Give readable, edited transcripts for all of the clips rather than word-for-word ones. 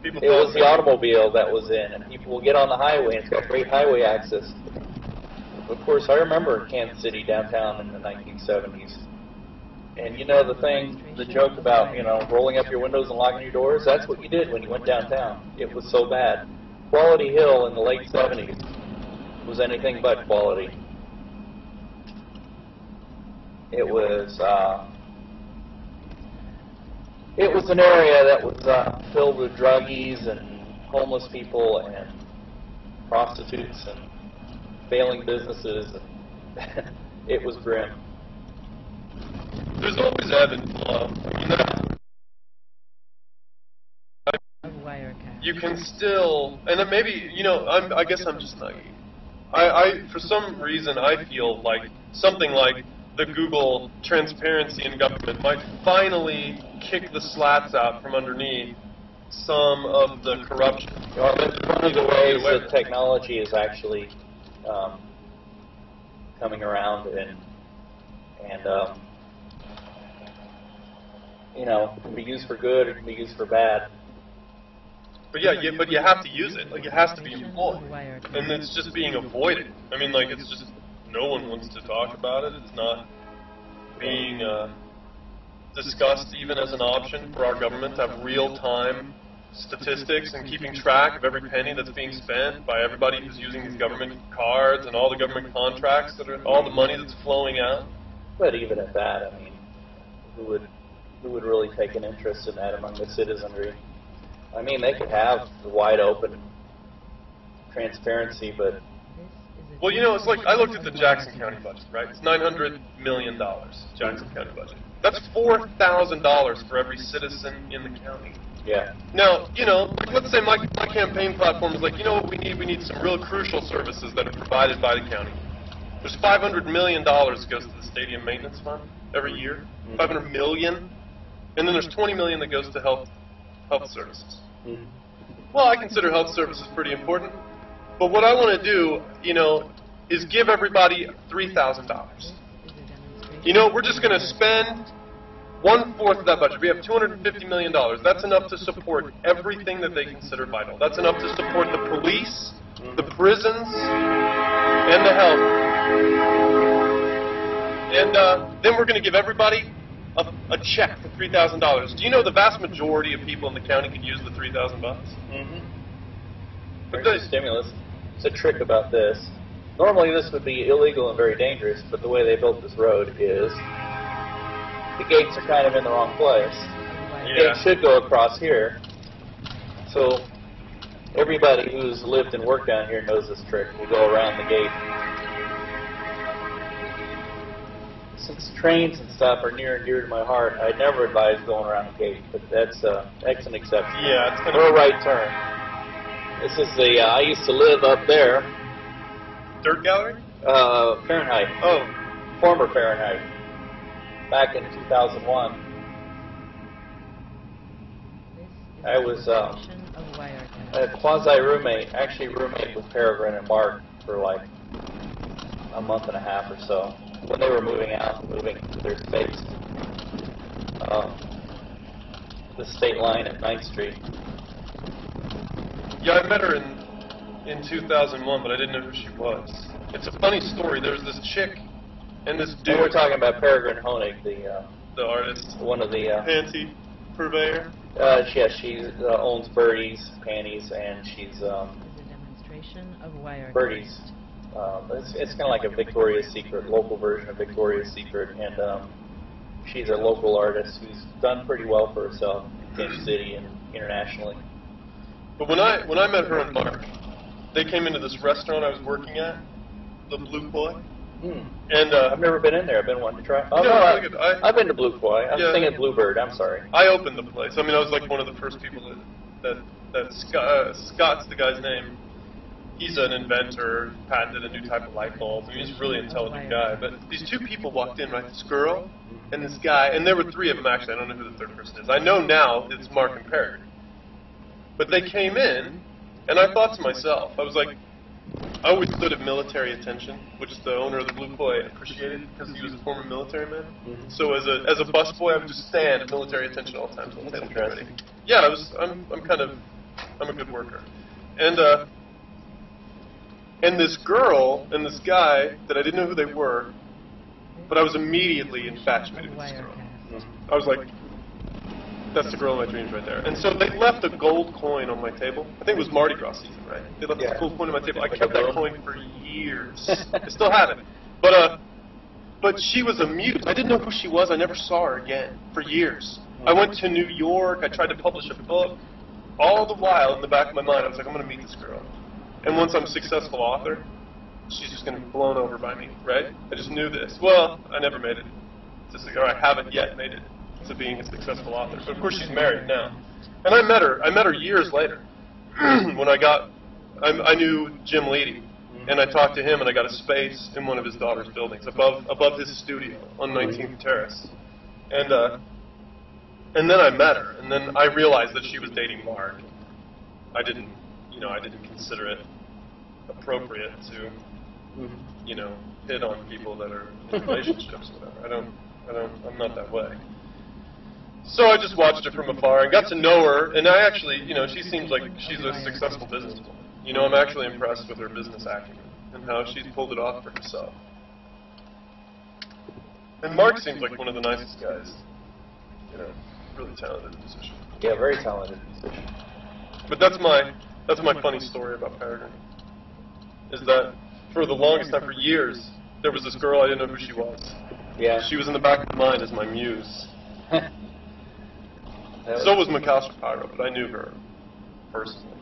People It was the thought automobile that was in, and people will get on the highway, and it's got great highway access. Of course, I remember Kansas City downtown in the 1970s. And you know the joke about, rolling up your windows and locking your doors? That's what you did when you went downtown. It was so bad. Quality Hill in the late 70s was anything but quality. It was an area that was filled with druggies and homeless people and prostitutes and failing businesses. It was grim. there's always ebb and flow. You can still, and then maybe, I guess I'm just naive. For some reason, I feel like something like the Google transparency in government might finally kick the slats out from underneath some of the corruption. Well, that's one of the ways that technology is actually coming around, and it can be used for good, it can be used for bad. But but you have to use it. Like, it has to be employed, and it's just being avoided. I mean, like, it's just no one wants to talk about it. It's not being discussed even as an option for our government to have real-time statistics and keeping track of every penny that's being spent by everybody who's using these government cards and all the government contracts all the money that's flowing out. But even at that, I mean, who would really take an interest in that among the citizenry? I mean, they could have the wide open transparency, but... Well, it's like, I looked at the Jackson County budget, right? It's $900 million, Jackson County budget. That's $4,000 for every citizen in the county. Yeah. Now, like, let's say my campaign platform is like, what we need? We need some real crucial services that are provided by the county. There's $500 million goes to the stadium maintenance fund every year. $500 million. And then there's $20 million that goes to health services. Well, I consider health services pretty important. But what I want to do, is give everybody $3,000. We're just going to spend 1/4 of that budget. We have $250 million. That's enough to support everything that they consider vital. That's enough to support the police, the prisons, and the health. And then we're going to give everybody a check for $3,000. Do you know the vast majority of people in the county could use the $3,000? But there's a stimulus. It's a trick about this. Normally this would be illegal and very dangerous, but the way they built this road is the gates are kind of in the wrong place. The gates should go across here. So everybody who's lived and worked down here knows this trick. We go around the gate. Since trains and stuff are near and dear to my heart, I never advise going around the gate, but that's an exception. Yeah, it's kind or a right turn. This is I used to live up there. Dirt Gallery? Fahrenheit. Oh. Former Fahrenheit. Back in 2001. I was a quasi-roommate, actually roommate with Peregrine and Mark for like a month and a half or so, when they were moving to their space. The state line at 9th Street. Yeah, I met her in 2001, but I didn't know who she was. It's a funny story. There was this chick and this dude. And we're talking about Peregrine Honig, the artist. One of the... Panty purveyor. Yeah, she owns Birdie's Panties, and she's... Birdie's. It's kind of like a Victoria's Secret, local version of Victoria's Secret, and she's a local artist who's done pretty well for herself in Kansas City and internationally. But when I met her and Mark, they came into this restaurant I was working at, the Blue Koi. And I've never been in there. I've been wanting to try. Oh, no, I've been to Blue Koi. I was thinking Bluebird. I'm sorry. I opened the place. I mean, I was like one of the first people that Scott's the guy's name. He's an inventor, patented a new type of light bulb. I mean, he's a really intelligent guy. But these two people walked in, right? This girl and this guy, and there were three of them actually. I don't know who the third person is. I know now it's Mark and Peregrine. But they came in, and I thought to myself, I was like, I always stood at military attention, which the owner of the Blue Koi appreciated because he was a former military man. So as a busboy, I would just stand at military attention all the time. So That's interesting. yeah, I'm kind of I'm a good worker. And this girl and this guy that I didn't know who they were, but I was immediately infatuated with this girl. I was like, that's the girl of my dreams right there. And so they left a gold coin on my table. I think it was Mardi Gras season, right? They left a gold coin on my table. I kept that coin for years. I still have it. But she was a muse. I didn't know who she was. I never saw her again for years. I went to New York. I tried to publish a book. All the while, in the back of my mind, I was like, I'm going to meet this girl. And once I'm a successful author, she's just going to be blown over by me, right? I just knew this. Well, I never made it. Or I haven't yet made it to being a successful author. But of course, she's married now. And I met her years later. When I knew Jim Leedy. And I talked to him, and I got a space in one of his daughter's buildings, above his studio on 19th Terrace. And then I met her, and then I realized that she was dating Mark. I didn't consider it appropriate to, hit on people that are in relationships with her. I'm not that way. So I just watched her from afar and got to know her, and I actually, she seems like she's a successful businesswoman. I'm actually impressed with her business acumen and how she's pulled it off for herself. And Mark seems like one of the nicest guys. Really talented musician. Yeah, very talented musician. But that's my funny story about Peregrine. Is that for the longest time, for years, there was this girl, I didn't know who she was. Yeah. She was in the back of my mind as my muse. So was Mikhail Shapiro, but I knew her personally.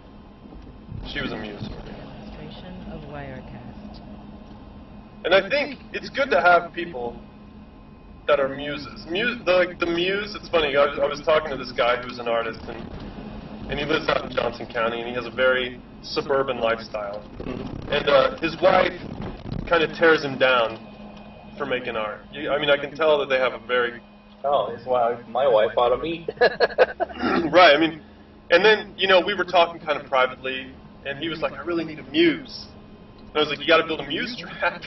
She was a muse for me. Demonstration of Wirecast. And I think it's good to have people that are muses. The muse, it's funny, I was talking to this guy who's an artist, and he lives out in Johnson County, and he has a very suburban lifestyle. And his wife kind of tears him down for making art. I can tell that they have a very... Oh, his wife, my wife ought to meet. Right, and then, we were talking kind of privately, and he was like, I really need a muse. And I was like, you got to build a muse trap.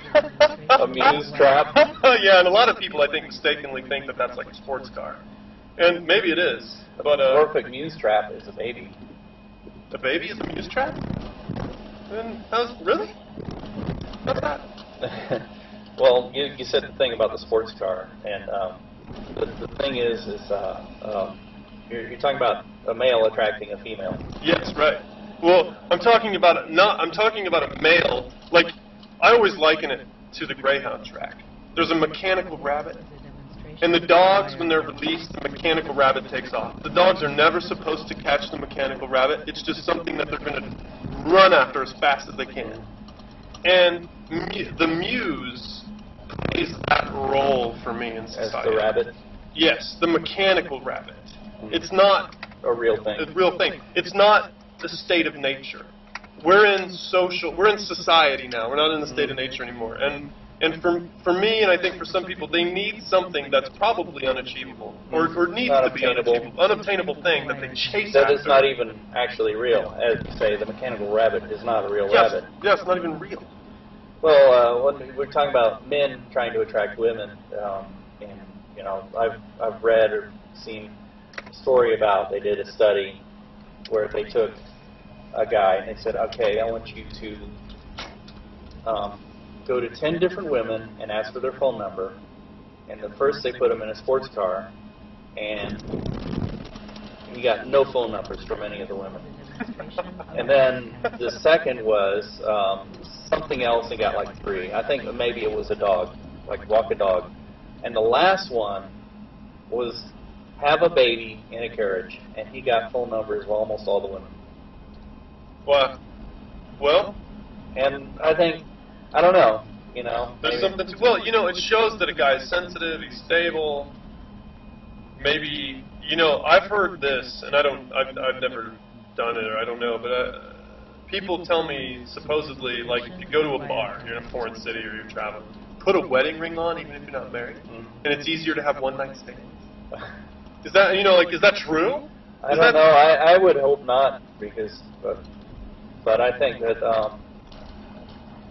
A muse trap? Yeah, and a lot of people, I think, mistakenly think that that's like a sports car. And maybe it is. But perfect muse trap is a baby. The baby is a muse trap? Then really? What's that? Well, you said the thing about the sports car, and the thing is you're talking about a male attracting a female. Yes, right. Well, I'm talking about a male. Like, I always liken it to the Greyhound track. There's a mechanical rabbit, and the dogs, when they're released, the mechanical rabbit takes off. The dogs are never supposed to catch the mechanical rabbit. It's just something that they're going to run after as fast as they can. And the muse plays that role for me in society. As the rabbit? Yes, the mechanical rabbit. It's not a real thing. A real thing. It's not the state of nature. We're in society now. We're not in the state of nature anymore. And for me, and I think for some people, they need something that's probably unachievable, or needs to be unobtainable thing that they chase after. That is not even actually real. As you say, the mechanical rabbit is not a real rabbit. Yes, not even real. Well, when we're talking about men trying to attract women, and I've read or seen a story about, they did a study where they took a guy and they said, okay, I want you to go to 10 different women and ask for their phone number. And the first, they put them in a sports car, and he got no phone numbers from any of the women. And then the second was something else, and got like 3. I think maybe it was a dog, like walk a dog. And the last one was have a baby in a carriage, and he got phone numbers of almost all the women. Wow. Well, and I think, I don't know, there's something to, it shows that a guy is sensitive, he's stable. Maybe, I've heard this, and I've never done it, or I don't know, but people tell me, supposedly, like, if you go to a bar, you're in a foreign city or you're traveling, put a wedding ring on, even if you're not married, and it's easier to have one-night stands. Is that, is that true? I don't know. I would hope not, because, but I think that,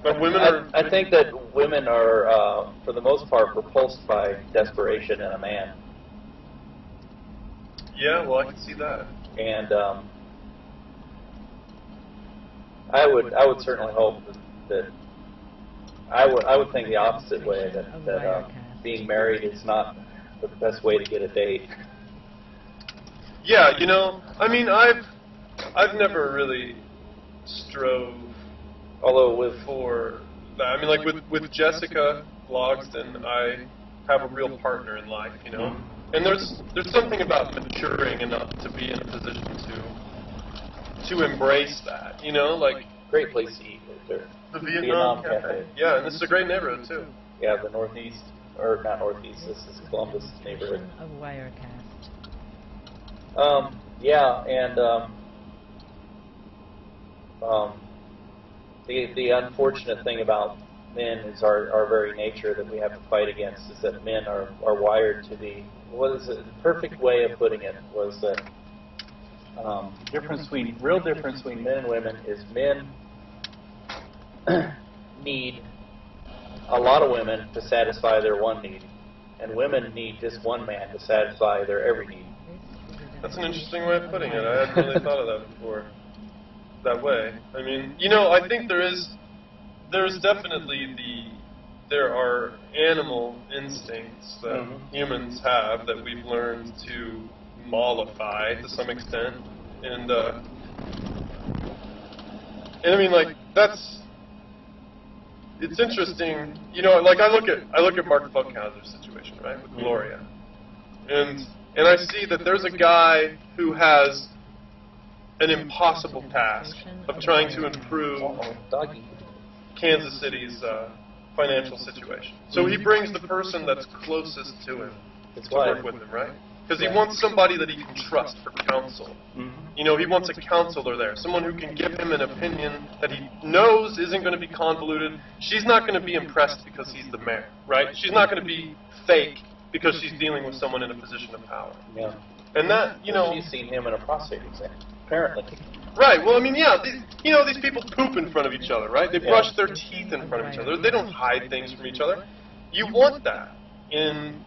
but women I think that women are, for the most part, repulsed by desperation in a man. Yeah, well, I can see that. And I would certainly hope that I would think the opposite way, that being married is not the best way to get a date. Yeah, I mean, I've never really strove Although with for that. I mean, like with Jessica Logsdon, I have a real partner in life, And there's something about maturing enough to be in a position to embrace that, like great place to eat right there. the Vietnam Cafe. Yeah, and this is a great neighborhood too. Yeah, the northeast, or not northeast. This is Columbus neighborhood. Of Wirecast. Yeah, and the unfortunate thing about men is our very nature that we have to fight against is that men are wired to be, the perfect way of putting it was that real difference between men and women is men need a lot of women to satisfy their one need, and women need just one man to satisfy their every need. That's an interesting way of putting it. I hadn't really thought of that before. That way. I mean, I think there's definitely there are animal instincts that humans have that we've learned to mollify to some extent, and I mean, like, it's interesting, like I look at Mark Funkhauser's situation, right, with Gloria, and I see that there's a guy who has an impossible task of trying to improve Kansas City's financial situation. So he brings the person that's closest to him to work with him, right? Because he wants somebody that he can trust for counsel. He wants a counselor there, someone who can give him an opinion that he knows isn't going to be convoluted. She's not going to be impressed because he's the mayor, right? She's not going to be fake because she's dealing with someone in a position of power. Yeah. And that, She's seen him in a prostate exam, apparently. Right. Well, I mean, yeah. These people poop in front of each other, right? They brush their teeth in front of each other. They don't hide things from each other. You want that in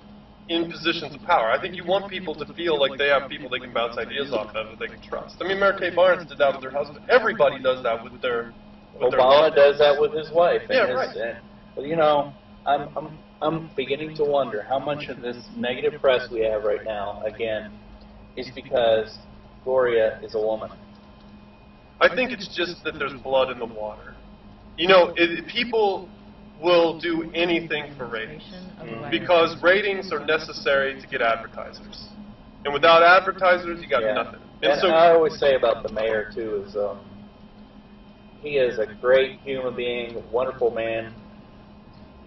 positions of power. I think you want people to feel like they have people they can bounce ideas off of that they can trust. I mean, Mary Kay Barnes did that with her husband. Everybody does that with their. Obama does that with his wife. And yeah, right. I'm beginning to wonder how much of this negative press we have right now, again, is because Gloria is a woman. I think it's just that there's blood in the water. People will do anything for ratings because ratings are necessary to get advertisers. And without advertisers, you got nothing. And so I always say about the mayor, too, is he is a great human being, wonderful man.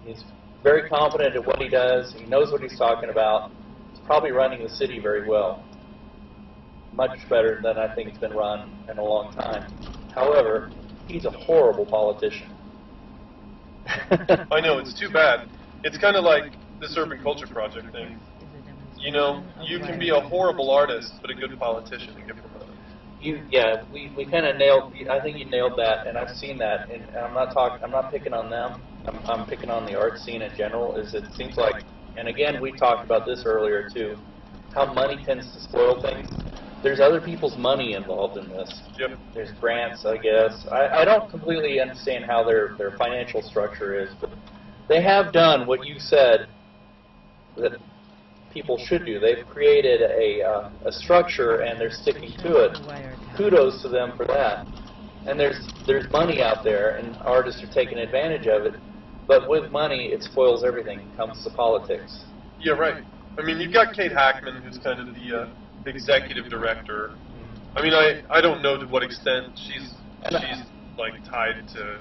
He's very competent at what he does. He knows what he's talking about. He's probably running the city very well. Much better than I think it's been run in a long time. However, he's a horrible politician. I know, it's too bad. It's kind of like this Urban Culture Project thing. You can be a horrible artist, but a good politician and get promoted. We kind of nailed. I think you nailed that, and I've seen that. And I'm not picking on them. I'm picking on the art scene in general. It seems like, and again, we talked about this earlier too, how money tends to spoil things. There's other people's money involved in this. Yep. There's grants, I guess. I don't completely understand how their financial structure is, but they have done what you said that people should do. They've created a structure and they're sticking to it. Kudos to them for that. And there's money out there, and artists are taking advantage of it. But with money, it spoils everything. It comes to politics. Yeah, right. I mean, you've got Kate Hackman, who's kind of the executive director. I mean, I don't know to what extent she's like tied to.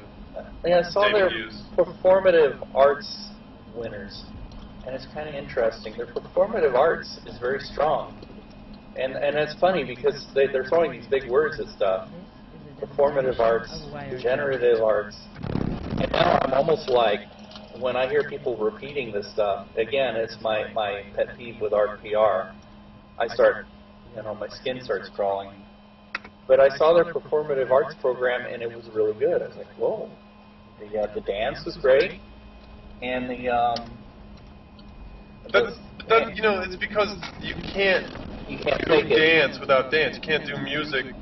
Yeah, I saw David their Hughes. performative arts winners, and it's kind of interesting. Their performative arts is very strong, and it's funny because they're throwing these big words at stuff. Performative arts, generative arts, and now I'm almost like, when I hear people repeating this stuff, again, it's my pet peeve with art PR. I start, my skin starts crawling. But I saw their performative arts program, and it was really good. I was like, whoa. The dance was great, and it's because you can't fake it. dance without dance. You can't do music